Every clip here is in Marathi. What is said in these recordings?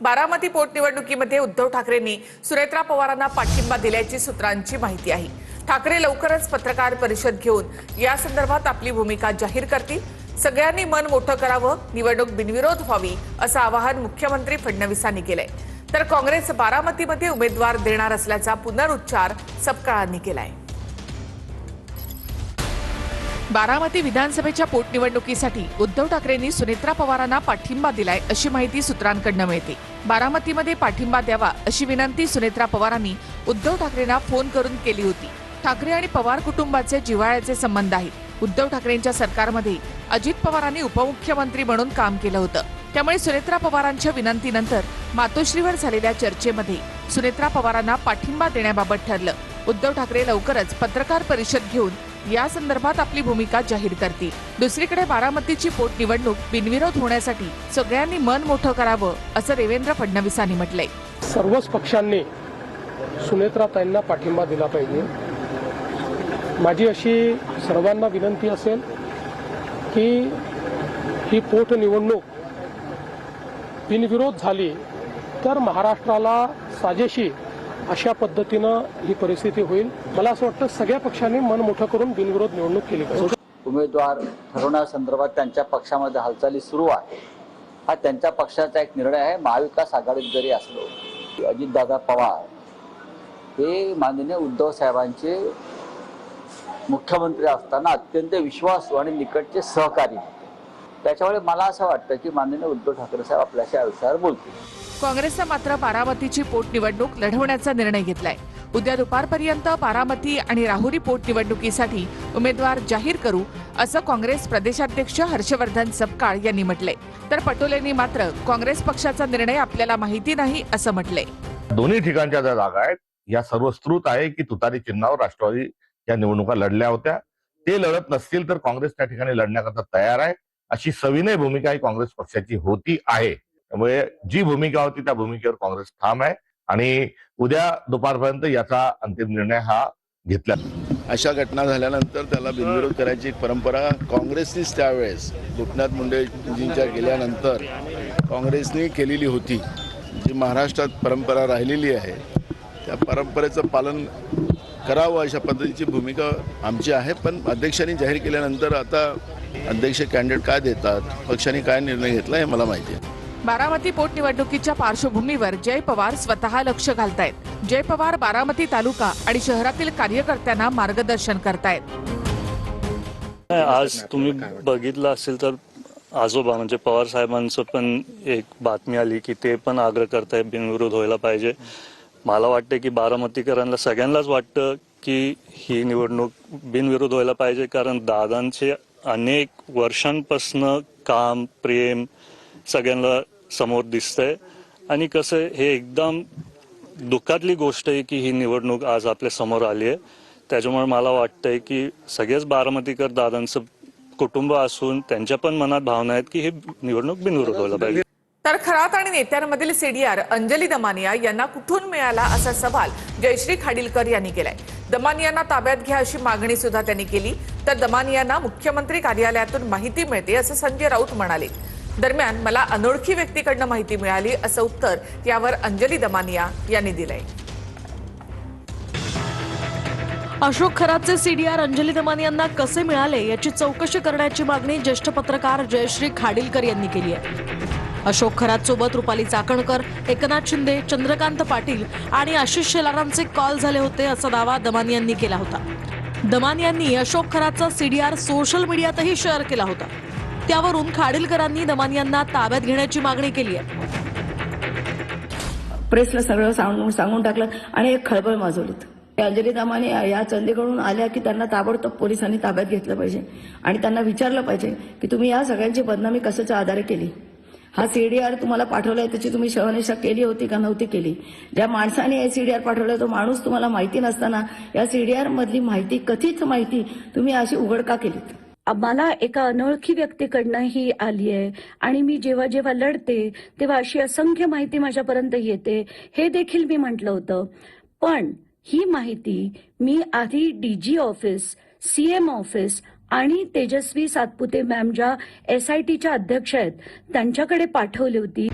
बारामती पोटनिवडणुकीमध्ये उद्धव ठाकरेंनी सुनेत्रा पवारांना पाठिंबा दिल्याची सूत्रांची माहिती आहे। ठाकरे लवकरच पत्रकार परिषद घेऊन या संदर्भात आपली भूमिका जाहीर करतील। सगळ्यांनी मन मोठं करावं, निवडणूक बिनविरोध व्हावी असं आवाहन मुख्यमंत्री फडणवीसांनी केलंय। तर काँग्रेस बारामतीमध्ये उमेदवार देणार असल्याचा पुनरुच्चार सपकाळांनी केलाय। बारामती विधानसभेच्या पोटनिवडणुकीसाठी उद्धव ठाकरेंनी सुनेत्रा पवारांना पाठिंबा दिलाय अशी माहिती सूत्रांकडून मिळते। बारामतीमध्ये पाठिंबा द्यावा अशी विनंती सुनेत्रा पवारांनी उद्धव ठाकरेंना फोन करून केली होती। ठाकरे आणि पवार कुटुंबाचे जिव्हाळ्याचे संबंध आहेत। उद्धव ठाकरेंच्या सरकारमध्ये अजित पवारांनी उपमुख्यमंत्री म्हणून काम केलं होतं। त्यामुळे सुनेत्रा पवारांच्या विनंतीनंतर मातोश्रीवर झालेल्या चर्चेमध्ये सुनेत्रा पवारांना पाठिंबा देण्याबाबत ठरलं। उद्धव ठाकरे लवकरच पत्रकार परिषद घेऊन या संदर्भात आपली भूमिका जाहीर करतील। दुसरीकडे बारामतीची पोटनिवडणूक बिनविरोध होण्यासाठी सगळ्यांनी मन मोठं करावं असं देवेंद्र फडणवीसांनी म्हटलंय। सर्वच पक्षांनी सुनेत्राताईंना पाठिंबा दिला पाहिजे। माझी अशी सर्वांना विनंती असेल की ही पोटनिवडणूक बिनविरोध झाली तर महाराष्ट्राला साजेशी अशा पद्धतीनं ही परिस्थिती होईल। मला असं वाटतं सगळ्या पक्षांनी मन मोठं करून बिनविरोध निवडणूक केली पाहिजे। उमेदवार ठरवण्यासंदर्भात त्यांच्या पक्षामध्ये हालचाली सुरू आहे। हा त्यांच्या पक्षाचा एक निर्णय आहे। महाविकास आघाडीत जरी असलो अजितदादा पवार हे माननीय उद्धव साहेबांचे मुख्यमंत्री असताना अत्यंत विश्वासू आणि निकटचे सहकारी होते। त्याच्यामुळे मला असं वाटतं की माननीय उद्धव ठाकरे साहेब आपल्याशी या विषयावर बोलतील। काँग्रेसनं मात्र बारामतीची पोटनिवडणूक लढवण्याचा निर्णय घेतलाय। उद्या दुपारपर्यंत बारामती आणि राहुरी पोटनिवडणुकीसाठी उमेदवार जाहीर करू असं काँग्रेस प्रदेशाध्यक्ष हर्षवर्धन सपकाळ यांनी म्हटलंय। तर पटोलेंनी मात्र काँग्रेस पक्षाचा निर्णय आपल्याला माहिती नाही असं म्हटलंय। दोन्ही ठिकाणच्या ज्या जागा आहेत या सर्व स्त्रोत आहे की तुतारी चिन्हावर राष्ट्रवादी या निवडणुका लढल्या होत्या। ते लढत नसतील तर काँग्रेस त्या ठिकाणी लढण्याकरता तयार आहे अशी सविनय भूमिका ही काँग्रेस पक्षाची होती आहे। त्यामुळे जी भूमिका होती त्या भूमिकेवर काँग्रेस ठाम आहे आणि उद्या दुपारपर्यंत याचा अंतिम निर्णय हा घेतला। अशा घटना झाल्यानंतर त्याला बिनविरोध करायची एक परंपरा काँग्रेसनीच त्यावेळेस गोपीनाथ मुंडेजींच्या गेल्यानंतर काँग्रेसने केलेली होती। जी महाराष्ट्रात परंपरा राहिलेली आहे त्या परंपरेचं पालन करावं अशा पद्धतीची भूमिका आमची आहे। पण अध्यक्षांनी जाहीर केल्यानंतर आता अध्यक्ष कॅन्डिडेट काय देतात, पक्षाने काय निर्णय घेतला हे मला माहिती आहे। बारामती पोटनिवडणुकीच्या पार्श्वभूमीवर जय पवार स्वतः लक्ष घालतायत। जय पवार बारामती तालुका आणि शहरातील कार्यकर्त्यांना मार्गदर्शन करतायत। आज तुम्ही बघितलं असेल तर आजोबा म्हणजे पवार साहेबांचं पण एक बातमी आली की ते पण आग्रह करतायत बिनविरोध व्हायला पाहिजे। मला वाटतं की बारामतीकरांना सगळ्यांनाच वाटतं की ही निवडणूक बिनविरोध व्हायला पाहिजे, कारण दादांचे अनेक वर्षांपासून काम प्रेम सगळ्यांना समोर दिसतंय आणि कसं हे एकदम दुःखातली गोष्ट आहे की ही निवडणूक आज आपल्या समोर आली आहे। त्याच्यामुळे मला वाटतंय की सगळेच बारामतीकर दादांचं कुटुंब असून त्यांच्या पण मनात भावना आहेत की ही निवडणूक बिनविरोध व्हायला पाहिजे। तर खरात आणि नेत्यांमधील सीडीआर अंजली दमानिया यांना कुठून मिळाला असा सवाल जयश्री खाडीलकर यांनी केलाय। दमानियांना ताब्यात घ्या अशी मागणी सुद्धा त्यांनी केली। तर दमानियांना मुख्यमंत्री कार्यालयातून माहिती मिळते असं संजय राऊत म्हणाले। दरम्यान मला अनोळखी व्यक्तीकडनं माहिती मिळाली असं उत्तर यावर अंजली दमानिया यांनी दिलंय। अशोक खरातचे सीडीआर अंजली दमानियांना कसे मिळाले याची चौकशी करण्याची मागणी ज्येष्ठ पत्रकार जयश्री खाडीलकर यांनी केली आहे। अशोक खरात सोबत रुपाली चाकणकर, एकनाथ शिंदे, चंद्रकांत पाटील आणि आशिष शेलारांचे कॉल झाले होते असा दावा दमानियांनी केला होता। दमानियांनी अशोक खरातचा सीडीआर सोशल मीडियातही शेअर केला होता। त्यावरून खाडीलकरांनी दमानियांना ताब्यात घेण्याची मागणी केली आहे। प्रेसला सगळं सांगून टाकलं आणि एक खळबळ माजवलीत। अंजली दमानिया या चंदीगडून आल्या की त्यांना ताबडतोब पोलिसांनी ताब्यात घेतलं पाहिजे आणि त्यांना विचारलं पाहिजे की तुम्ही या सगळ्यांची बदनामी कशाच्या आधारे केली। हा सीडीआर तुम्हाला पाठवलाय त्याची तुम्ही शहानिशा केली होती का नव्हती केली। ज्या माणसाने हे सीडीआर पाठवलाय तो माणूस तुम्हाला माहिती नसताना या सीडीआर मधली माहिती, कथित माहिती तुम्ही अशी उघड का केलीत। मला एका अनोळखी व्यक्तीकडनं ही आली आहे आणि मी जेव्हा जेव्हा लढते तेव्हा अशी असंख्य माहिती माझ्यापर्यंत येते हे देखील मी म्हटलं होतं। पण ही माहिती मी आधी डीजी ऑफिस, सीएम ऑफिस आणि तेजस्वी सातपुते मॅम ज्या SITच्या अध्यक्ष आहेत त्यांच्याकडे पाठवली होती।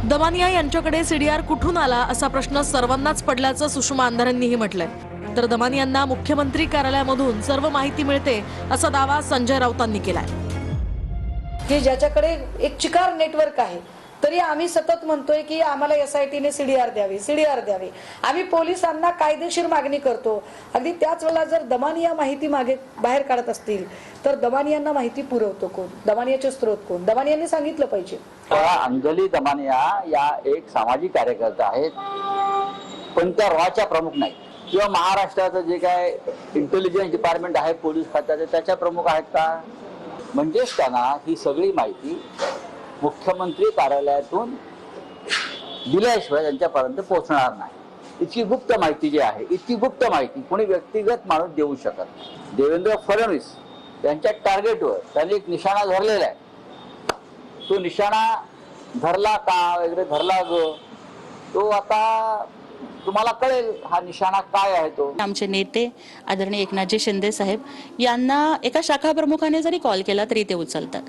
दमानिया यांच्याकडे सीडीआर कुठून आला असा प्रश्न सर्वांनाच पडल्याचं सुषमा अंधारेंनीही म्हटलंय. तर दमानियांना मुख्यमंत्री कार्यालयामधून सर्व माहिती मिळते असा दावा संजय राऊतांनी केलाय. की ज्याच्याकडे एक चिकार नेटवर्क आहे, तरी आम्ही सतत म्हणतोय की आम्हाला SITने सीडीआर द्यावी. आम्ही पोलिसांना कायदेशीर मागणी करतो. अगदी त्याच वेळेला जर दमानिया माहिती बाहेर काढत असतील तर दमानियांना माहिती पुरवतो कोण, दमानियाचे स्रोत कोण, दमानियांनी सांगितलं पाहिजे. अंजली दमानिया या एक सामाजिक कार्यकर्ता आहेत, पण त्या रॉच्या प्रमुख नाही, किंवा महाराष्ट्राचं जे काय इंटेलिजन्स डिपार्टमेंट आहे पोलीस खात्याचे त्याच्या प्रमुख आहेत का? म्हणजेच त्यांना ही सगळी माहिती मुख्यमंत्री कार्यालयातून दिल्याशिवाय त्यांच्यापर्यंत पोहोचणार नाही. इतकी गुप्त माहिती जी आहे, इतकी गुप्त माहिती कोणी व्यक्तिगत माणूस देऊ शकत नाही. देवेंद्र फडणवीस यांच्या टार्गेटवर त्यांनी एक निशाणा धरलेला आहे. तो निशाणा धरला का वगैरे धरला तो आता तुम्हाला कळेल हा निशाणा काय आहे तो. आमचे नेते आदरणीय एकनाथजी शिंदे साहेब यांना एका शाखा प्रमुखाने जरी कॉल केला तरी ते उचलतात.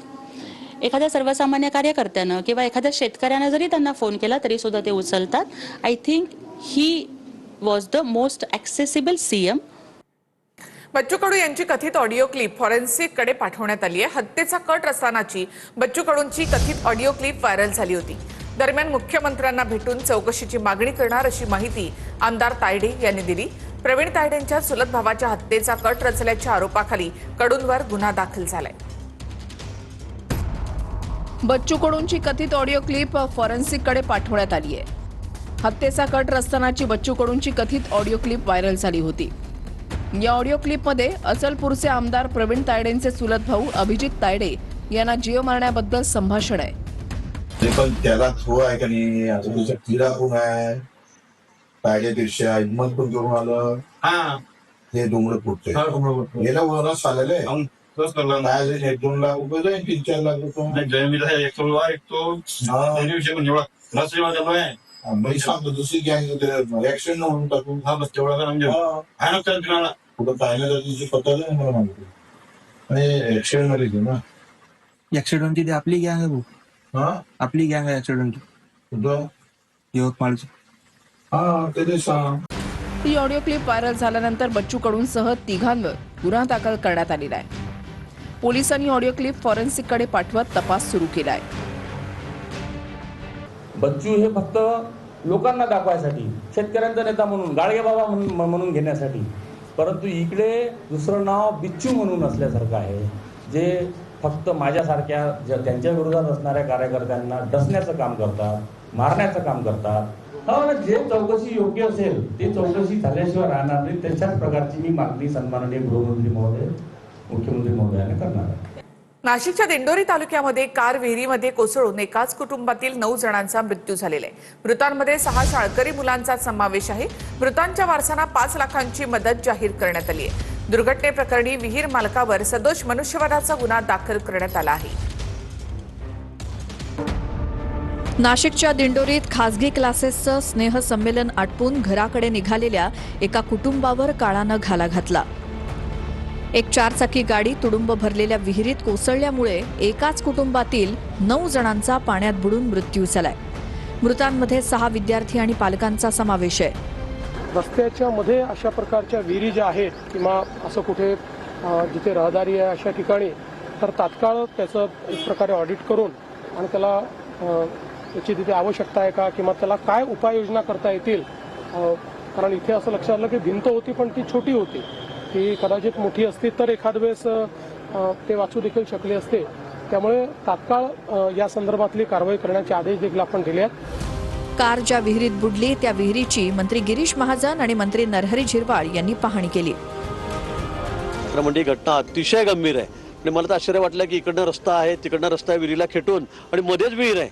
एखाद्या सर्वसामान्य कार्यकर्त्यानं किंवा एखाद्या शेतकऱ्यानं जरी त्यांना फोन केला तरी सुद्धा ते उचलतात. I think he was the most accessible CM. Bachchu Kadu यांची कथित ऑडिओ क्लिप फॉरेन्सिक कडे पाठवण्यात आली आहे. हत्येचा कट रचनाची बच्चू कडूंची कथित ऑडिओ क्लिप व्हायरल झाली होती. दरम्यान मुख्यमंत्र्यांना भेटून चौकशीची मागणी करणार अशी माहिती आमदार तायडे यांनी दिली. प्रवीण तायडेंच्या चुलत भावाच्या हत्येचा कट रचल्याच्या आरोपाखाली कडूंवर गुन्हा दाखल झालाय. बच्चू कडूंची कथित ऑडिओ क्लिप फॉरेन्सिक कडे पाठवण्यात आली आहे. हत्येचा कट रचतानाची बच्चू कडूंची कथित ऑडिओ क्लिप व्हायरल झाली होती. या ऑडिओ क्लिपमध्ये अचलपूरचे आमदार प्रवीण तायडेंचे चुलत भाऊ अभिजित तायडे यांना जीव मारण्याबद्दल संभाषण आहे. पण त्याला थो आहे का नाही, आता तुझा किडा कोण आहे, तायड्यापेक्षा हिंमत पण करून आलं. हे डोंगरं फुटतंय, गेल्या वरच आलेलं आहे. 1-2 लाख रुपये जाईल, 3-4 लाख रुपये सांगतो. दुसरी गँग ऍक्सिडेंट म्हणून टाकून कुठं पाहण्याची पत्ता नाही मला माहिती. आणि ऍक्सिडेंट मध्ये घेऊ ना, ऍक्सिडेंटची आपली गँग आहे. आपली गँग आहे ऍक्सिडेंट कुठं यवतमाळची. ते सांग. ही ऑडिओ क्लिप व्हायरल झाल्यानंतर बच्चू कडूंसह तिघांवर गुन्हा दाखल करण्यात आलेला आहे. पोलिसांनी ऑडिओ क्लिप फॉरेन्सिक कडे पाठवत तपास सुरू केला आहे. बच्चू हे फक्त लोकांना दाखवायसाठी, शेतकऱ्यांचा नेता म्हणून, गाडगे बाबा म्हणून घेण्यासाठी, परंतु इकडे दुसरं नाव बिच्चू म्हणून असल्यासारखं आहे, जे फक्त माझ्यासारख्या त्यांच्या विरोधात असणाऱ्या कार्यकर्त्यांना डसण्याचं काम करतात, मारण्याचं काम करतात. जे चौकशी योग्य असेल ते चौकशी झाल्याशिवाय राहणार नाही. त्याच्याच प्रकारची मी मागणी सन्माननीय गृहमंत्री महोदय, मुख्यमंत्री महोदयाने करणार आहे. नाशिकच्या दिंडोरी तालुक्यामध्ये कार विहिरीमध्ये कोसळून एकाच कुटुंबातील 9 जणांचा मृत्यू झालेला आहे. मृतांमध्ये 6 शाळकरी मुलांचा समावेश आहे. मृतांच्या वारसांना 5 लाखांची मदत जाहीर करण्यात आली आहे. दुर्घटनेप्रकरणी विहीर मालकावर सदोष मनुष्यवधाचा गुन्हा दाखल करण्यात आला आहे. नाशिकच्या दिंडोरीत खासगी क्लासेसचं स्नेहसंमेलन आटपून घराकडे निघालेल्या एका कुटुंबावर काळानं घाला घातला. एक 4-चाकी गाडी तुडुंब भरलेल्या विहिरीत कोसळल्यामुळे एकाच कुटुंबातील 9 जणांचा पाण्यात बुडून मृत्यू झालाय. मृतांमध्ये 6 विद्यार्थी आणि पालकांचा समावेश आहे. रस्त्याच्या मध्ये अशा प्रकारच्या विहिरी ज्या आहेत किंवा असं कुठे जिथे रहदारी आहे अशा ठिकाणी तर तात्काळ त्याचं एक प्रकारे ऑडिट करून आणि त्याला त्याची तिथे आवश्यकता आहे का किंवा त्याला काय उपाययोजना करता येतील. कारण इथे असं लक्षात आलं की भिंत होती पण ती छोटी होती, ती कदाचित मोठी असती तर एखाद वेळेस ते वाचू देखील शकले असते. त्यामुळे तात्काळ या संदर्भातली कारवाई करण्याचे आदेश देखील आपण दिले आहेत. कार ज्या विहिरीत बुडली त्या विहिरीची मंत्री गिरीश महाजन आणि मंत्री नरहरी झिरवाळ यांनी पाहणी केली. म्हणजे घटना अतिशय गंभीर आहे आणि मला तर आश्चर्य वाटलं की इकडनं रस्ता आहे, तिकडनं रस्ता विहिरीला खेटून आणि मध्येच विहीर आहे.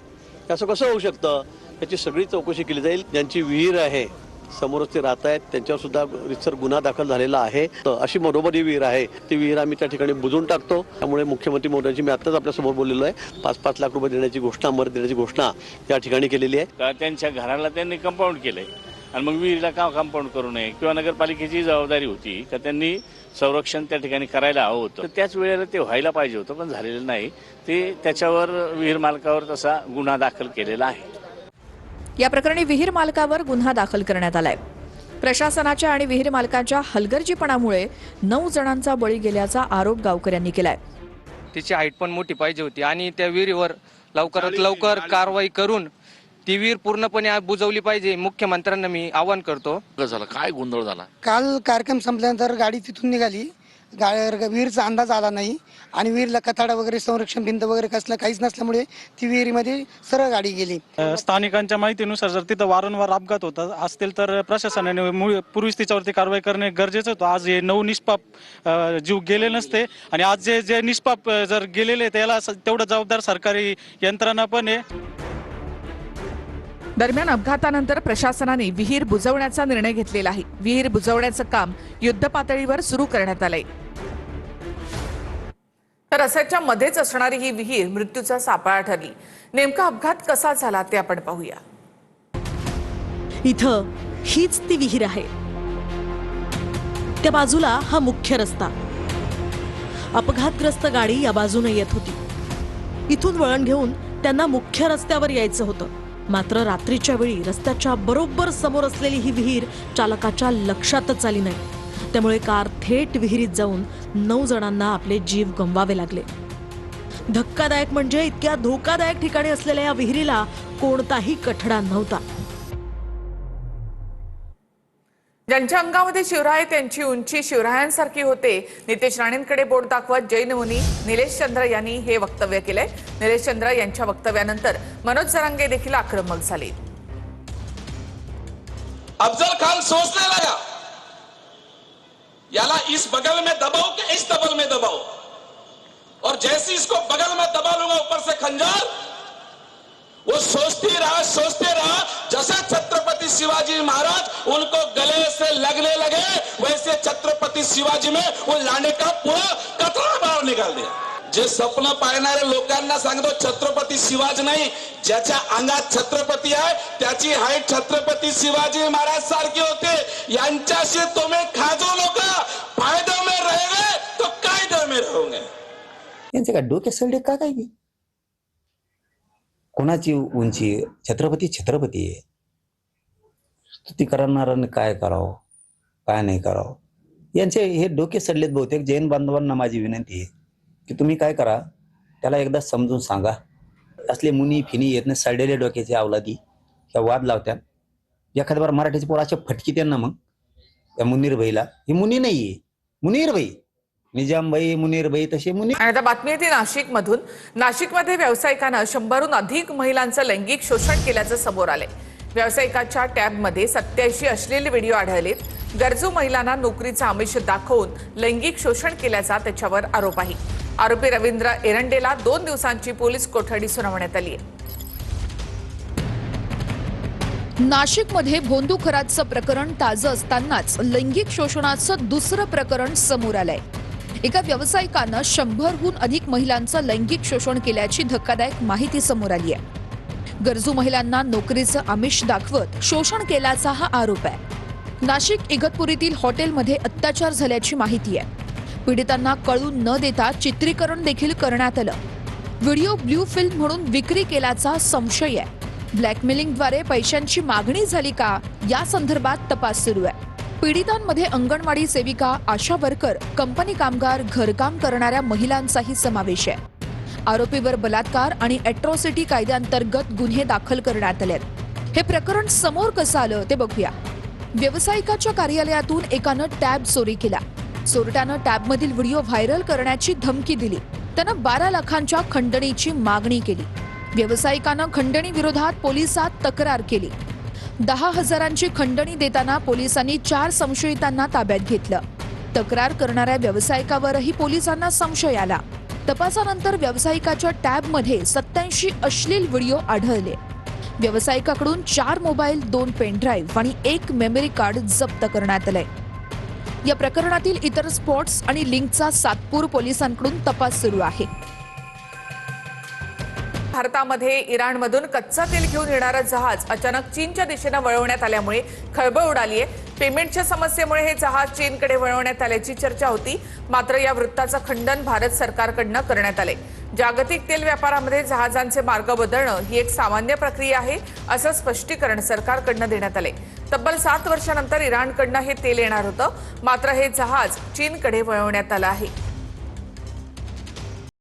असं कसं होऊ शकतं याची सगळी चौकशी केली जाईल. ज्यांची विहीर आहे समोरच ते राहत आहेत त्यांच्यावर सुद्धा रितसर गुन्हा दाखल झालेला आहे. अशी बरोबरी विहीर आहे ती विहीर आम्ही त्या ठिकाणी बुजून टाकतो. त्यामुळे मुख्यमंत्री महोदयांची मी आताच आपल्यासमोर बोललेलो आहे. 5-5 लाख रुपये देण्याची घोषणा, मदत देण्याची घोषणा या ठिकाणी केलेली आहे. त्यांच्या घराला त्यांनी कंपाऊंड केलंय आणि मग विहिरीला का कंपाऊंड करू नये किंवा नगरपालिकेची जबाबदारी होती का त्यांनी संरक्षण त्या ठिकाणी करायला हवं होतं. तर त्याच वेळेला ते व्हायला पाहिजे होतं पण झालेलं नाही. ते त्याच्यावर विहीर मालकावर तसा गुन्हा दाखल केलेला आहे. या प्रकरणी विहीर मालकावर गुन्हा दाखल करण्यात आलाय. प्रशासनाच्या आणि विहीर मालकांच्या हलगर्जीपणामुळे 9 जणांचा बळी गेल्याचा आरोप गावकऱ्यांनी केलाय. तिची हाईट पण मोठी पाहिजे होती आणि त्या विहिरीवर लवकरात लवकर कारवाई करून ती विहीर पूर्णपणे बुजवली पाहिजे. मुख्यमंत्र्यांना मी आवाहन करतो. झालं काय गोंधळ झाला? काल कार्यक्रम संपल्यानंतर गाडी तिथून निघाली. विहीरचा अंदाज आला नाही आणि विहीरला कथाडा वगैरे संरक्षण भिंत वगैरे कसलं काहीच नसल्यामुळे ती विहिरीमध्ये सरळ गाडी गेली. स्थानिकांच्या माहितीनुसार जर तिथं वारंवार अपघात होत असतील तर प्रशासनाने पूर्वीच तिच्यावरती कारवाई करणे गरजेचं होतं. आज हे 9 निष्पाप जीव गेले नसते आणि आज जे निष्पाप जर गेलेले त्याला तेवढं जबाबदार सरकारी यंत्रणा पण आहे. दरम्यान अपघातानंतर प्रशासनाने विहीर बुजवण्याचा निर्णय घेतलेला आहे. विहीर बुजवण्याचं काम युद्धपातळीवर सुरू करण्यात आलंय. तर रस्त्याच्या मध्येच असणारी ही विहीर मृत्यूचा सापळा ठरली. नेमका अपघात कसा झाला ते आपण पाहूया. इथं हीच ती विहीर आहे. त्या बाजूला हा मुख्य रस्ता. अपघातग्रस्त गाडी या बाजूने येत होती. इथून वळण घेऊन त्यांना मुख्य रस्त्यावर यायचं होतं. मात्र रात्रीच्या वेळी रस्त्याच्या बरोबर समोर असलेली ही विहीर चालकाच्या लक्षातच आली नाही. त्यामुळे कार थेट विहिरीत जाऊन 9 जणांना आपले जीव गमवावे लागले. धक्कादायक म्हणजे इतक्या धोकादायक ठिकाणी असलेल्या या विहिरीला कोणताही कठडा नव्हता. ज्यांच्या अंगामध्ये शिवराय त्यांची उंची शिवरायांसारखी होते. नितेश राणेंकडे बोट दाखवत जैन मुनी निलेश चंद्र यांनी हे वक्तव्य केलंय. निलेश चंद्र यांच्या वक्तव्यानंतर मनोज जरांगे देखील आक्रमक झाले. अफजल खान सोचने लगा याला इस बगल में दबाओ कि इस बगल में दबाओ, और जैसे इसको बगल में दबा लूंगा ऊपर से खंजर, वो सोचते रहा जैसे छत्रपति शिवाजी महाराज उनको गले से लगने लगे वैसे छत्रपति शिवाजी में वो लाने का पूरा कतरा बाहर निकाल दिया. जे स्वप्न पाहणारे लोकांना सांगतो छत्रपती शिवाजी नाही, ज्याच्या अंगात छत्रपती आहे त्याची हाईट छत्रपती शिवाजी महाराज सारखी होते. यांच्याशी तुम्ही खाजो लोक फायदे में रहेंगे तो कायदे में रहोगे. यांचे काय डोके सडे का काय? कोणाची उंची? छत्रपती आहे. स्तुती करणाऱ्यांनी काय करावं काय नाही करावं यांचे हे डोके सडलेत. बहुतेक जैन बांधवांना माझी विनंती आहे की तुम्ही काय करा, त्याला एकदा समजून सांगा. असले मुनी फिनी येत नाही, सडलेले डोक्याचे अवलादी ह्या वाद लावत्या. एखाद्या बार मराठीचे पोर असे फटकी त्यांना मग त्या मुनीरबाईला. ही मुनी नाहीये, मुनीरबाई. निजामबाई मुनीरबाई तसे मुनी. आता बातमी येते नाशिकमधून. नाशिकमध्ये व्यावसायिकांना 100हून अधिक महिलांचं लैंगिक शोषण केल्याचं समोर आलंय. व्यावसायिकाच्या टॅबमध्ये 87 अश्लील व्हिडिओ आढळलेत. गरजू महिलांना नोकरीचं आमिष दाखवून लैंगिक शोषण केल्याचा त्याच्यावर आरोप आहे. आरोपी रवींद्र एरंडेला 2 दिवसांची पोलीस कोठडी सुनावण्यात आली आहे. नाशिकमध्ये भोंदू खरातचं प्रकरण ताजं असतानाच लैंगिक शोषणाचं दुसरं प्रकरण समोर आलंय. एका व्यावसायिकानं 100हून अधिक महिलांचं लैंगिक शोषण केल्याची धक्कादायक माहिती समोर आली आहे. गरजू महिलांना नोकरीचं आमिष दाखवत शोषण केल्याचा हा आरोप आहे. नाशिक इगतपुरीतील हॉटेलमध्ये अत्याचार झाल्याची माहिती आहे. पीडितांना कळून न देता चित्रीकरण देखील करण्यात आलं. व्हिडिओ ब्लू फिल्म म्हणून विक्री केल्याचा संशय आहे. ब्लॅकमेलिंगद्वारे पैशांची मागणी झाली का या संदर्भात तपास सुरू आहे. पीडितांमध्ये अंगणवाडी सेविका, आशा वर्कर, कंपनी कामगार, घरकाम करणाऱ्या महिलांचाही समावेश आहे. आरोपीवर बलात्कार आणि अॅट्रॉसिटी कायद्याअंतर्गत गुन्हे दाखल करण्यात आले. हे प्रकरण समोर कसं आलं ते बघूया. व्यावसायिकाच्या कार्यालयातून एकानं टॅब चोरी केला. चोरट्यानं टॅबमधील व्हिडिओ व्हायरल करण्याची धमकी दिली. त्यानं 12 लाखांच्या खंडणीची मागणी केली. व्यावसायिकानं खंडणी विरोधात पोलिसात तक्रार केली. 10,000ची खंडणी देताना पोलिसांनी 4 संशयितांना ताब्यात घेतलं. तक्रार करणाऱ्या व्यावसायिकावरही पोलिसांना संशय आला. तपासानंतर व्यावसायिकाच्या टॅबमध्ये 87 अश्लील व्हिडिओ आढळले. व्यावसायिकाकडून 4 मोबाईल, 2 पेनड्राईव्ह आणि 1 मेमरी कार्ड जप्त करण्यात आलंय. या प्रकरणातील इतर स्पॉट्स आणि लिंकचा सातपूर पोलिसांकडून तपास सुरू आहे. भारतामध्ये इराणमधून कच्चा तेल घेऊन येणारं जहाज अचानक चीनच्या दिशेनं वळवण्यात आल्यामुळे खळबळ उडाली आहे. पेमेंटच्या समस्येमुळे हे जहाज चीनकडे वळवण्यात आल्याची चर्चा होती. मात्र या वृत्ताचं खंडन भारत सरकारकडनं करण्यात आले. जागतिक तेल व्यापारामध्ये जहाजांचे मार्ग बदलणं ही एक सामान्य प्रक्रिया आहे, असं स्पष्टीकरण सरकारकडनं देण्यात आले. तब्बल 7 वर्षानंतर इराणकडनं हे तेल येणार होतं, मात्र हे जहाज चीनकडे वळवण्यात आलं आहे.